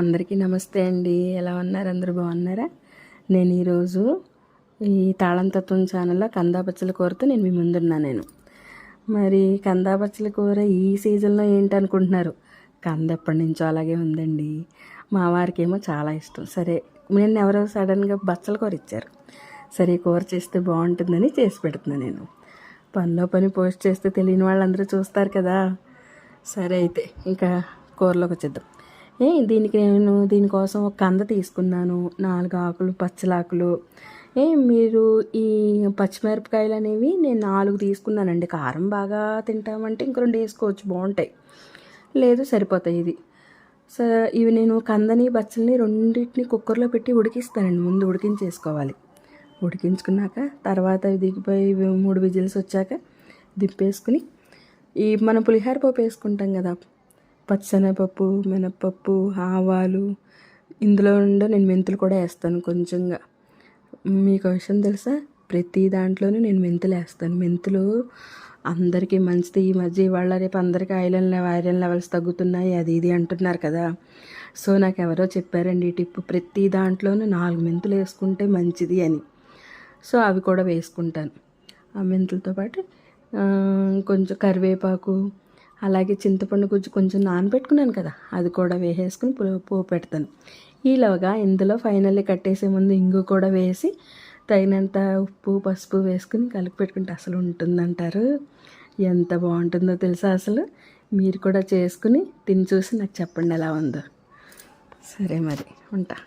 అందరికీ నమస్తే అండి. ఎలా ఉన్నారు? అందరూ బాగున్నారా? నేను ఈరోజు ఈ తాళంతత్వం ఛానల్లో కందాపచ్చల కూరతో నేను మీ ముందున్నాను. మరి కందాపచ్చల కూర ఈ సీజన్లో ఏంటనుకుంటున్నారు? కంద ఎప్పటి నుంచో అలాగే ఉందండి. మా వారికి ఏమో చాలా ఇష్టం. సరే, నేను ఎవరో సడన్గా బచ్చల కూర ఇచ్చారు. సరే, కూర చేస్తే బాగుంటుందని చేసి పెడుతున్నాను నేను. పనిలో పని పోస్ట్ చేస్తే తెలియని వాళ్ళందరూ చూస్తారు కదా. సరే, అయితే ఇంకా కూరలోకి వచ్చేద్దాం. దీనికి నేను దీనికోసం ఒక కంద తీసుకున్నాను, 4 ఆకులు పచ్చలాకులు. మీరు ఈ పచ్చిమిరపకాయలు అనేవి నేను 4 తీసుకున్నానండి. కారం బాగా తింటామంటే ఇంక 2 వేసుకోవచ్చు, బాగుంటాయి. లేదు సరిపోతాయి ఇది. ఇవి నేను కందని బచ్చల్ని రెండింటిని కుక్కర్లో పెట్టి ఉడికిస్తానండి. ముందు ఉడికించేసుకోవాలి. ఉడికించుకున్నాక తర్వాత ఇవి దిగిపోయి 3 విజిల్స్ వచ్చాక దింపేసుకుని మనం పులిహోర పప్పు వేసుకుంటాం కదా, పచ్చనపప్పు, మినప్పప్పు, ఆవాలు, ఇందులో నేను మెంతులు కూడా వేస్తాను కొంచెంగా. మీకు విషయం తెలుసా, ప్రతి దాంట్లోనూ నేను మెంతులు వేస్తాను. మెంతులు అందరికీ మంచిది. ఈ మధ్య ఇవాళ రేపు అందరికీ ఐరన్ లెవెల్స్ తగ్గుతున్నాయి, అది ఇది అంటున్నారు కదా. సో నాకు ఎవరో చెప్పారండి ఈ టిప్పు, ప్రతి దాంట్లోనూ 4 మెంతులు వేసుకుంటే మంచిది అని. సో అవి కూడా వేసుకుంటాను. ఆ మెంతులతో పాటు కొంచెం కరివేపాకు, అలాగే చింతపండు గుజ్జు కొంచెం నానబెట్టుకున్నాను కదా, అది కూడా వేసేసుకుని పోపు పెడతాను. ఈలోగా ఇందులో ఫైనల్లీ కట్టేసే ముందు ఇంగు కూడా వేసి తగినంత ఉప్పు పసుపు వేసుకుని కలిపి పెట్టుకుంటే అసలు ఉంటుందంటారు. ఎంత బాగుంటుందో తెలుసా అసలు. మీరు కూడా చేసుకుని తిని చూసి నాకు చెప్పండి ఎలా ఉందో. సరే మరి ఉంటా.